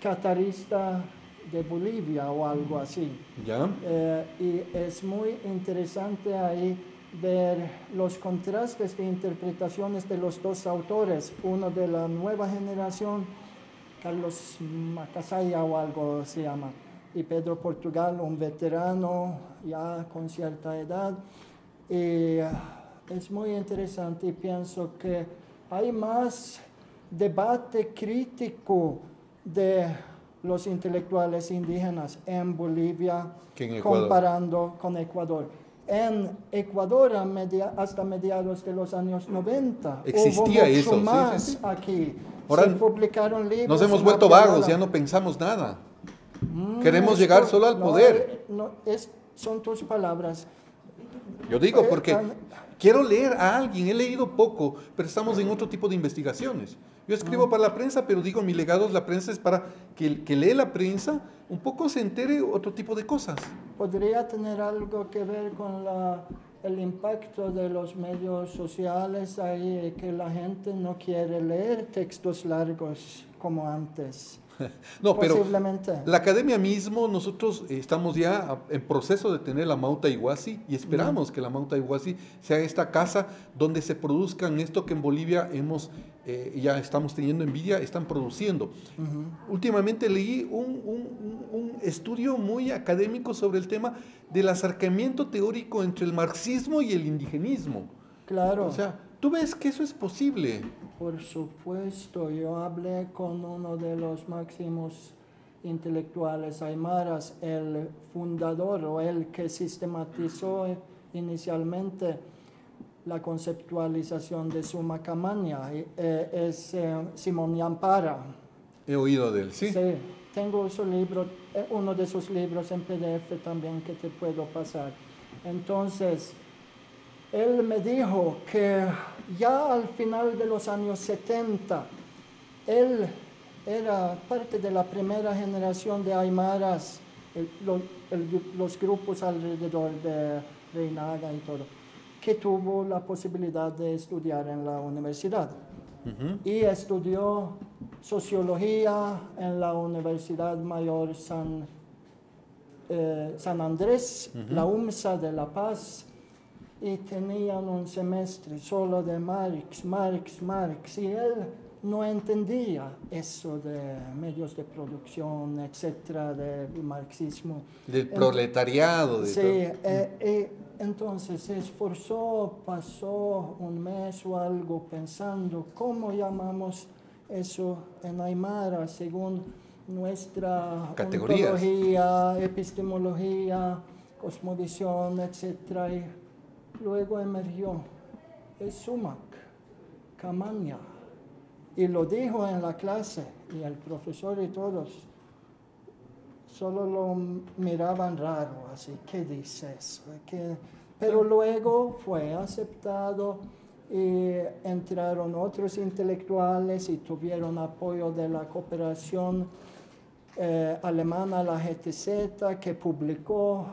catarista de Bolivia o algo así.
¿Ya?
Y es muy interesante ahí ver los contrastes de interpretaciones de los dos autores, uno de la nueva generación, Carlos Macasaya o algo se llama, y Pedro Portugal, un veterano ya con cierta edad. Y es muy interesante y pienso que hay más debate crítico de los intelectuales indígenas en Bolivia
que en Ecuador,
comparando con Ecuador. En Ecuador hasta mediados de los años 90
existía
hubo mucho
eso,
más
sí.
aquí.
Ahora
se publicaron libros.
nos hemos vuelto vagos, ya no pensamos nada. Queremos llegar solo al poder.
Son tus palabras.
Yo digo porque quiero leer a alguien, he leído poco, pero estamos en otro tipo de investigaciones. Yo escribo para la prensa, pero digo, mi legado es la prensa, es para que el que lee la prensa un poco se entere otro tipo de cosas.
¿Podría tener algo que ver con el impacto de los medios sociales ahí, que la gente no quiere leer textos largos como antes?
No, pero
posiblemente.
La academia mismo, nosotros estamos ya en proceso de tener la Mauta Iguasi y esperamos que la Mauta Iguasi sea esta casa donde se produzcan esto que en Bolivia ya estamos teniendo envidia, están produciendo. Últimamente leí un estudio muy académico sobre el tema del acercamiento teórico entre el marxismo y el indigenismo.
Claro.
O sea, ¿tú ves que eso es posible?
Por supuesto, yo hablé con uno de los máximos intelectuales aymaras, el fundador o el que sistematizó inicialmente la conceptualización de Summa Camaña, es Simón Yampara.
He oído de él, ¿sí?
Sí, tengo su libro, uno de sus libros en PDF también que te puedo pasar. Entonces, él me dijo que ya al final de los años 70, él era parte de la primera generación de aymaras, los grupos alrededor de Reinaga y todo, que tuvo la posibilidad de estudiar en la universidad. Y estudió sociología en la Universidad Mayor San Andrés, la UMSA de La Paz, y tenían un semestre solo de Marx, y él no entendía eso de medios de producción, etcétera, del marxismo.
Del proletariado.
Sí, entonces se esforzó, pasó un mes o algo pensando cómo llamamos eso en aymara según nuestra ontología, epistemología, cosmovisión, etcétera. Luego emergió, es Sumac, Camaña, y lo dijo en la clase, y el profesor y todos solo lo miraban raro, así, ¿qué dice eso? Pero luego fue aceptado y entraron otros intelectuales y tuvieron apoyo de la cooperación alemana, la GTZ, que publicó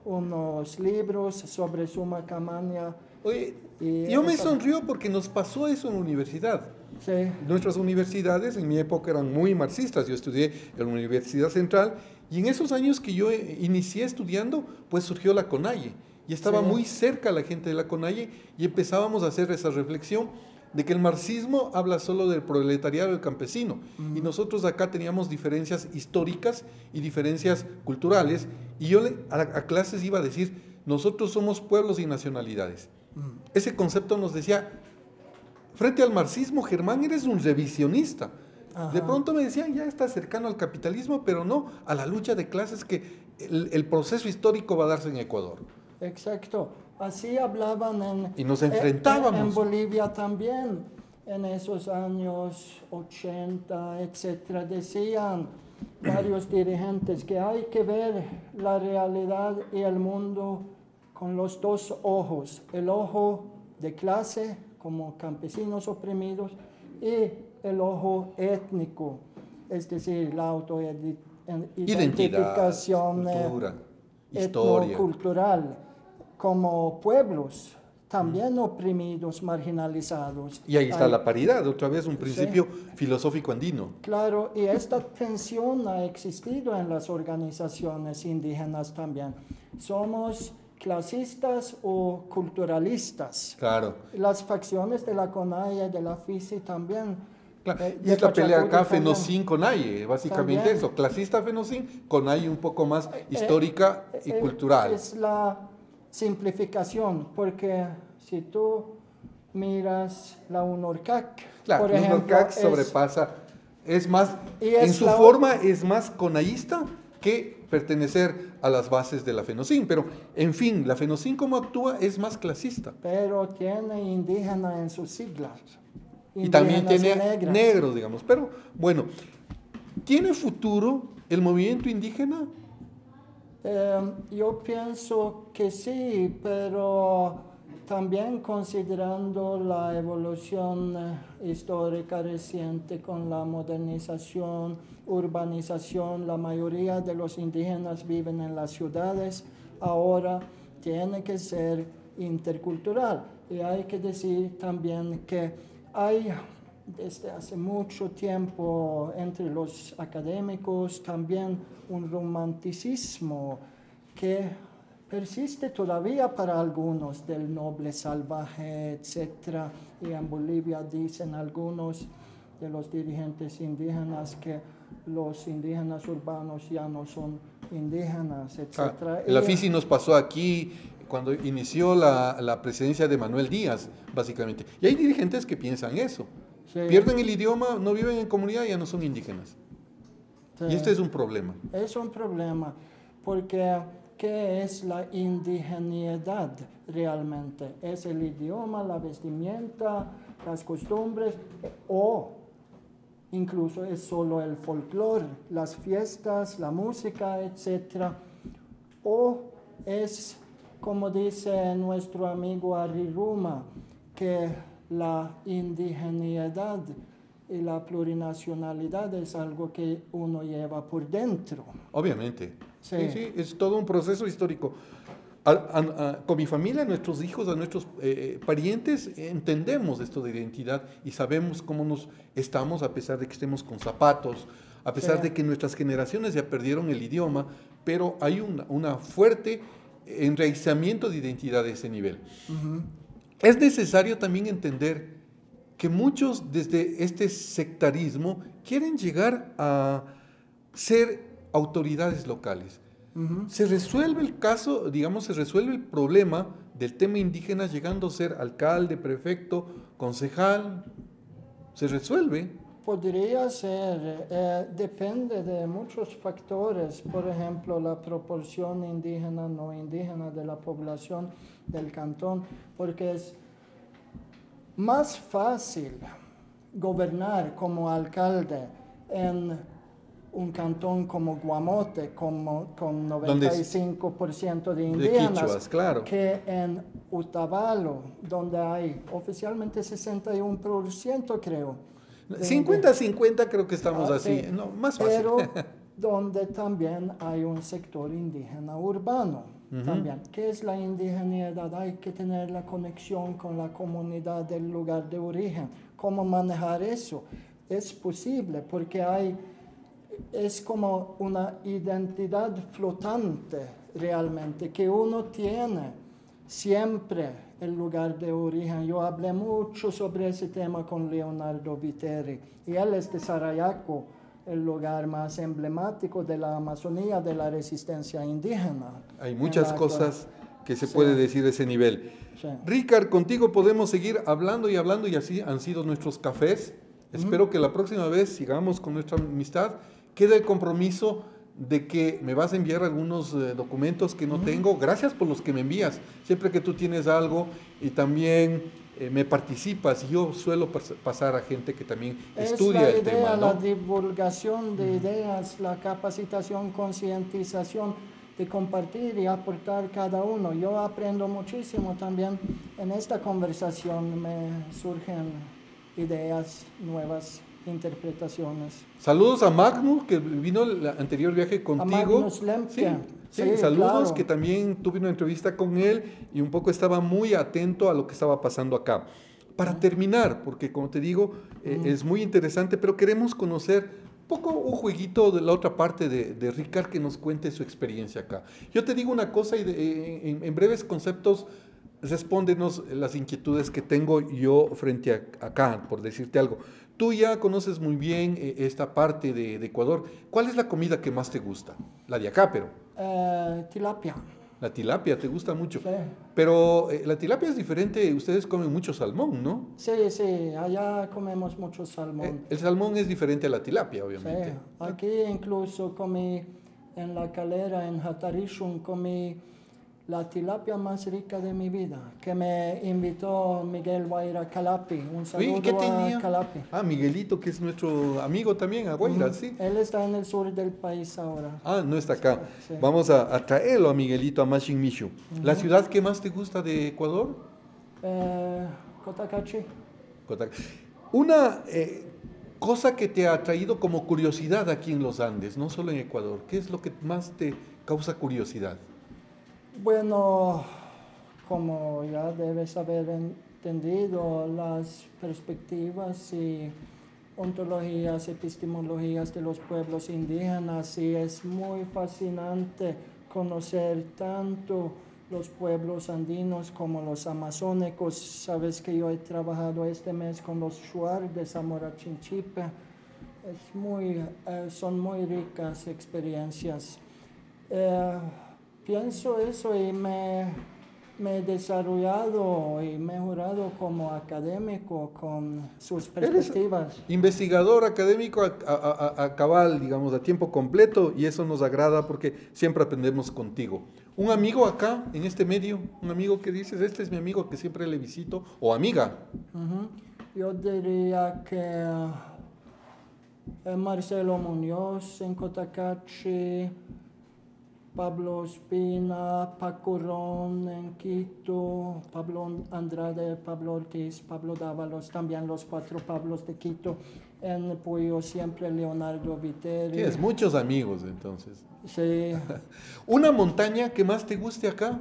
unos libros sobre Summa Camaña.
Oye, yo me sonrío porque nos pasó eso en la universidad.
Sí.
Nuestras universidades en mi época eran muy marxistas. Yo estudié en la Universidad Central y en esos años que yo inicié estudiando, pues surgió la CONAIE y estaba muy cerca la gente de la CONAIE y empezábamos a hacer esa reflexión de que el marxismo habla solo del proletariado y del campesino, y nosotros acá teníamos diferencias históricas y diferencias culturales, y yo a clases iba a decir, nosotros somos pueblos y nacionalidades. Ese concepto nos decía, frente al marxismo, Germán, eres un revisionista. Ajá. De pronto me decían, ya está cercano al capitalismo, pero no a la lucha de clases que el proceso histórico va a darse en Ecuador.
Exacto. Así hablaban
y nos enfrentábamos.
En Bolivia también, en esos años 80, etcétera. Decían varios dirigentes que hay que ver la realidad y el mundo con los dos ojos. El ojo de clase, como campesinos oprimidos, y el ojo étnico. es decir, la
Identidad,
autoidentificación
cultura, historia.
etnocultural, como pueblos también oprimidos, marginalizados.
Y ahí está la paridad, otra vez un principio
Sí.
filosófico andino.
Claro, y esta tensión ha existido en las organizaciones indígenas también. Somos clasistas o culturalistas.
Claro.
Las facciones de la CONAIE, de la FICI también.
Claro. Y
de
es la pelea acá
Pachacuti también.
Fenocin Conaye, básicamente
También.
eso, clasista Fenocin, Conaye un poco más histórica y cultural.
Es la simplificación, porque si tú miras la UNORCAC,
Claro,
por
el
ejemplo,
UNORCAC sobrepasa, es más,
Y es
en su
la-
forma es más conaísta que pertenecer a las bases de la Fenocin, pero en fin, la Fenocin como actúa es más clasista.
pero tiene indígena en sus siglas.
Y también
Indígenas
tiene
y negras.
negros, digamos. Pero bueno, ¿tiene futuro el movimiento indígena?
Yo pienso que sí, pero también considerando la evolución histórica reciente con la modernización, urbanización, la mayoría de los indígenas viven en las ciudades, ahora tiene que ser intercultural. Y hay que decir también que hay desde hace mucho tiempo entre los académicos también un romanticismo que persiste todavía para algunos del noble salvaje, etc. Y en Bolivia dicen algunos de los dirigentes indígenas que los indígenas urbanos ya no son indígenas, etc.
La FICI nos pasó aquí cuando inició la presidencia de Manuel Díaz, básicamente. Y hay dirigentes que piensan eso.
Sí.
Pierden el idioma, no viven en comunidad y ya no son indígenas.
Sí.
Y este es un problema.
Es un problema, porque ¿qué es la indigeneidad realmente? ¿Es el idioma, la vestimenta, las costumbres o incluso es solo el folclore, las fiestas, la música, etcétera? ¿O es, como dice nuestro amigo Ariruma, que la indigeneidad y la plurinacionalidad es algo que uno lleva por dentro?
Obviamente.
Sí.
Sí, sí, es todo un proceso histórico. Con mi familia, a nuestros hijos, a nuestros parientes, entendemos esto de identidad y sabemos cómo nos estamos a pesar de que estemos con zapatos, a pesar
Sí.
de que nuestras generaciones ya perdieron el idioma, pero hay una fuerte enraizamiento de identidad a ese nivel.
Ujú.
Es necesario también entender que muchos desde este sectarismo quieren llegar a ser autoridades locales.
Ujú.
Se resuelve el caso, digamos, se resuelve el problema del tema indígena llegando a ser alcalde, prefecto, concejal. Se resuelve.
Podría ser, depende de muchos factores, por ejemplo, la proporción indígena, no indígena de la población del cantón, porque es más fácil gobernar como alcalde en un cantón como Guamote, con 95% de indígenas,
quichuas, claro.
que en Otavalo, donde hay oficialmente 61%, creo.
50-50 creo que estamos así,
sí,
no, más fácil.
pero donde también hay un sector indígena urbano. También. ¿Qué es la indigeneidad? Hay que tener la conexión con la comunidad del lugar de origen. ¿Cómo manejar eso? Es posible porque es como una identidad flotante realmente que uno tiene siempre el lugar de origen. Yo hablé mucho sobre ese tema con Leonardo Viteri y él es de Sarayaco, el lugar más emblemático de la Amazonía, de la resistencia indígena.
Hay muchas cosas que se
Sí.
puede decir de ese nivel.
Sí.
Ricard, contigo podemos seguir hablando y hablando y así han sido nuestros cafés. Espero que la próxima vez sigamos con nuestra amistad. Queda el compromiso de que me vas a enviar algunos documentos que no tengo. Gracias por los que me envías. Siempre que tú tienes algo y también me participas, yo suelo pasar a gente que también estudia el tema, ¿no?
La divulgación de ideas, la capacitación, concientización, de compartir y aportar cada uno. Yo aprendo muchísimo también. En esta conversación me surgen ideas nuevas interpretaciones.
Saludos a Magnus, que vino el anterior viaje contigo.
A Magnus Lemke.
Sí, saludos,
claro.
que también tuve una entrevista con él y un poco estaba muy atento a lo que estaba pasando acá. Para terminar, porque como te digo, es muy interesante, pero queremos conocer un poco un jueguito de la otra parte de Ricard, que nos cuente su experiencia acá. Yo te digo una cosa y en breves conceptos, respóndenos las inquietudes que tengo yo frente a acá, por decirte algo. Tú ya conoces muy bien esta parte de Ecuador. ¿Cuál es la comida que más te gusta? La de acá, pero.
Tilapia.
La tilapia te gusta mucho.
Sí.
Pero la tilapia es diferente, ustedes comen mucho salmón, ¿no?
Sí, allá comemos mucho salmón.
El salmón es diferente a la tilapia, obviamente.
Sí, aquí incluso comí en la calera, en Hatarishun, comí la tilapia más rica de mi vida, que me invitó Miguel Guaira Calapi. Un saludo
¿Y qué tenía?
a Calapi.
Miguelito, que es nuestro amigo también, a Guaira, sí.
Él está en el sur del país ahora.
No está acá.
Sí.
Vamos a traerlo a Miguelito, a Machin Mishu. ¿La ciudad que más te gusta de Ecuador?
Cotacachi.
Una cosa que te ha traído como curiosidad aquí en los Andes, no solo en Ecuador, ¿qué es lo que más te causa curiosidad?
Bueno, como ya debes haber entendido, las perspectivas y ontologías, epistemologías de los pueblos indígenas, y es muy fascinante conocer tanto los pueblos andinos como los amazónicos. Sabes que yo he trabajado este mes con los Shuar de Zamora Chinchipe. Son muy ricas experiencias. Pienso eso y me he desarrollado y mejorado como académico con sus perspectivas.
Eres investigador académico a cabal, digamos, a tiempo completo, y eso nos agrada porque siempre aprendemos contigo. Un amigo acá, en este medio, un amigo que dices, este es mi amigo que siempre le visito, o amiga.
Yo diría que Marcelo Muñoz en Cotacachi, Pablo Espina, Paco Ron en Quito, Pablo Andrade, Pablo Ortiz, Pablo Dávalos, también los 4 Pablos de Quito. En Puyo siempre Leonardo Viteri.
Tienes muchos amigos, entonces.
Sí.
¿Una montaña que más te guste acá?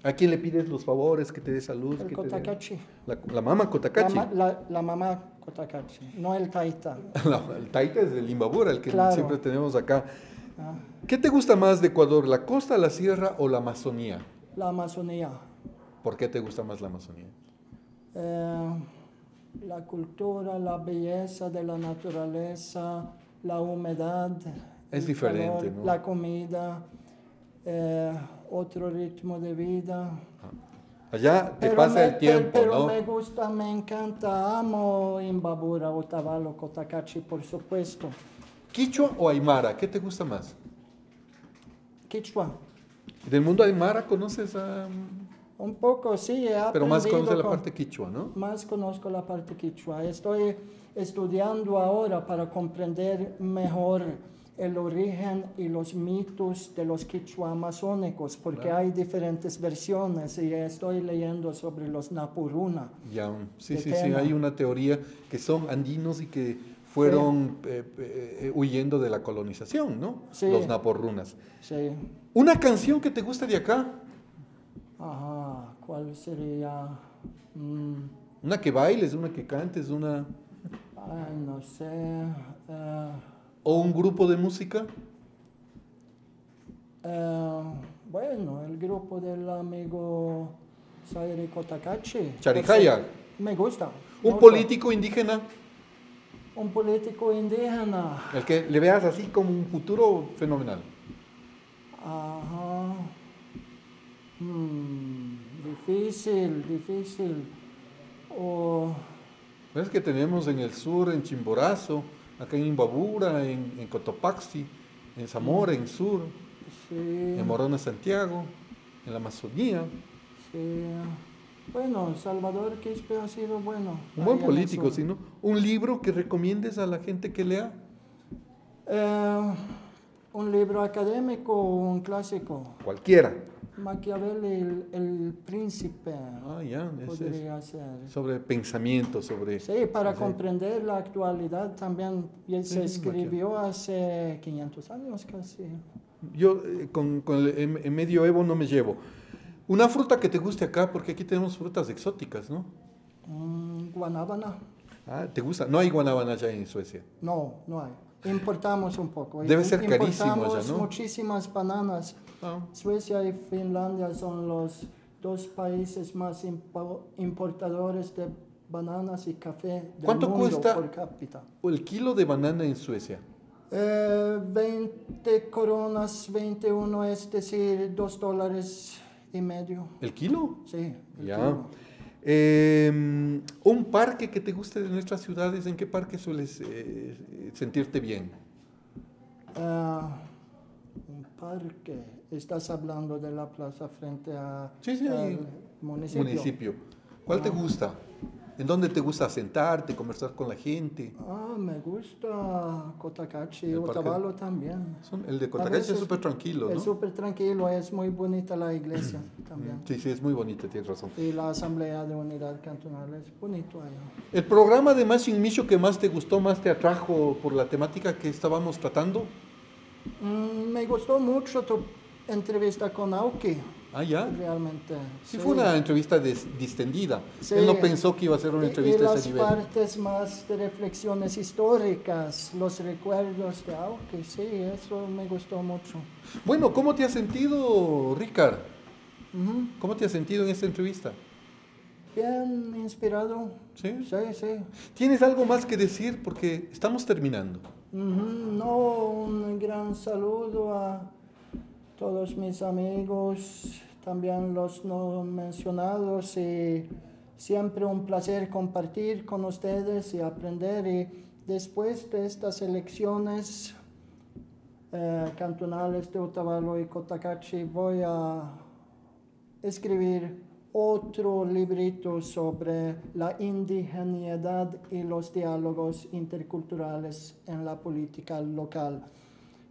¿A quién le pides los favores, que te dé salud?
El Cotacachi.
La mamá Cotacachi.
La mamá Cotacachi, no el Taita.
El Taita es el Imbabura, el que
claro.
siempre tenemos acá. ¿Qué te gusta más de Ecuador, la costa, la sierra o la Amazonía?
La Amazonía.
¿Por qué te gusta más la Amazonía?
La cultura, la belleza de la naturaleza, la humedad.
Es diferente,
calor,
¿no?
La comida, otro ritmo de vida.
Allá te pasa el tiempo,
pero
¿no?
me gusta, me encanta, amo Imbabura, Otavalo, Cotacachi, por supuesto.
¿Quichua o Aymara? ¿Qué te gusta más?
Quichua.
¿Del mundo Aymara conoces a...?
Un poco, sí,
Pero más conoces la parte quichua, ¿no?
Más conozco la parte quichua. Estoy estudiando ahora para comprender mejor el origen y los mitos de los quichua amazónicos, porque hay diferentes versiones, y estoy leyendo sobre los Napuruna.
Ya, sí, hay una teoría que son andinos y que fueron huyendo de la colonización, ¿no?
Sí.
Los naporrunas.
Sí.
¿Una canción que te gusta de acá?
Ajá, ¿cuál sería?
Una que bailes, una que cantes, una...
Ay, no sé.
¿O un grupo de música?
Bueno, el grupo del amigo Zaire Cotacachi.
Charijaya.
Me gusta.
¿Un
mucho.
político indígena?
Un político indígena.
El que le veas así como un futuro fenomenal.
Ajá. Difícil.
¿Ves que tenemos en el sur, en Chimborazo, acá en Imbabura, en Cotopaxi, en Zamora, en sur,
Sí.
en Morona, Santiago, en la Amazonía?
Sí. Bueno, Salvador Quispe ha sido bueno.
Un buen
ahí en el
político,
sur.
¿sí, no? ¿Un libro que recomiendes a la gente que lea?
Un libro académico o un clásico.
Cualquiera.
Machiavelli, el príncipe,
Ah, ya,
podría ser.
sobre pensamiento, sobre...
Sí, para comprender la actualidad también. Y él se escribió hace 500 años casi.
Yo en medioevo no me llevo. Una fruta que te guste acá, porque aquí tenemos frutas exóticas, ¿no?
Guanábana.
Ah, ¿te gusta? No hay guanábana allá en Suecia.
No, no hay. Importamos un poco.
Debe ser carísimo allá,
Importamos
¿no?
muchísimas bananas.
Ah.
Suecia y Finlandia son los dos países más importadores de bananas y café del
¿Cuánto
mundo
cuesta
por cápita.
el kilo de banana en Suecia?
20 coronas, 21, es decir, $2.50.
¿El kilo?
Sí, el
Ya.
kilo.
¿Un parque que te guste de nuestras ciudades? ¿En qué parque sueles sentirte bien?
Un parque. Estás hablando de la plaza frente a
Sí, sí,
al municipio.
¿Cuál te gusta? ¿En dónde te gusta sentarte, conversar con la gente?
Me gusta Cotacachi,
El parque-
Otavalo también.
El de
A
Cotacachi
veces
es súper tranquilo,
Es
¿no?
súper tranquilo, es muy bonita la iglesia también.
Sí, sí, es muy bonito, tienes razón.
Y la Asamblea de Unidad Cantonal es bonito allá.
¿El programa de Machine Micho que más te gustó, más te atrajo por la temática que estábamos tratando?
Me gustó mucho tu entrevista con Auki,
Ah, ya.
realmente.
Sí, fue una entrevista distendida.
Sí.
Él no pensó que iba a ser una entrevista
y
de
las
ese nivel.
partes más de reflexiones históricas, los recuerdos de Auki, sí, eso me gustó mucho.
Bueno, ¿cómo te has sentido, Ricard?
Ujú.
¿Cómo te has sentido en esta entrevista?
Bien inspirado.
¿Sí?
Sí, sí.
¿Tienes algo más que decir? Porque estamos terminando.
No, un gran saludo a todos mis amigos, también los no mencionados, y siempre un placer compartir con ustedes y aprender. Y después de estas elecciones cantonales de Otavalo y Cotacachi, voy a escribir otro librito sobre la indigeneidad y los diálogos interculturales en la política local.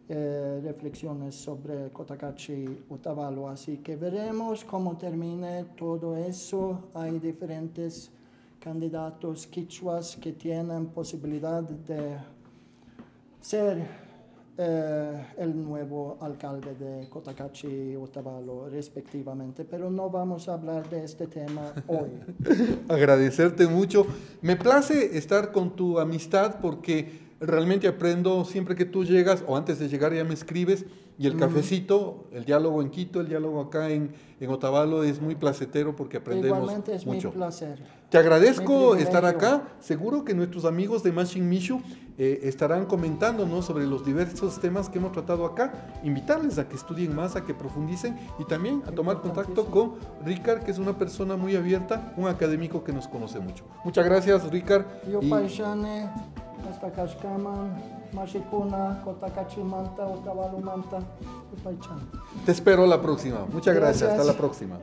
Reflexiones sobre Cotacachi y Otavalo. Así que veremos cómo termine todo eso. Hay diferentes candidatos quichuas que tienen posibilidad de ser el nuevo alcalde de Cotacachi y Otavalo respectivamente, pero no vamos a hablar de este tema hoy.
Agradecerte mucho. Me place estar con tu amistad porque realmente aprendo siempre que tú llegas o antes de llegar ya me escribes y el cafecito, el diálogo en Quito, el diálogo acá en Otavalo es muy placentero porque aprendemos
Igualmente es
mucho.
mi placer.
Te agradezco
Mi
estar
privilegio.
acá. Seguro que nuestros amigos de Machine Micho estarán comentándonos sobre los diversos temas que hemos tratado acá. Invitarles a que estudien más, a que profundicen y también a tomar contacto con Ricard, que es una persona muy abierta, un académico que nos conoce mucho. Muchas gracias, Ricard.
Yo
Y-
paisane, hasta Kashkaman, Mashikuna, Cotacachi Manta, Otavalo Manta, y Paichan.
Te espero la próxima. Muchas gracias.
Gracias.
Hasta la próxima.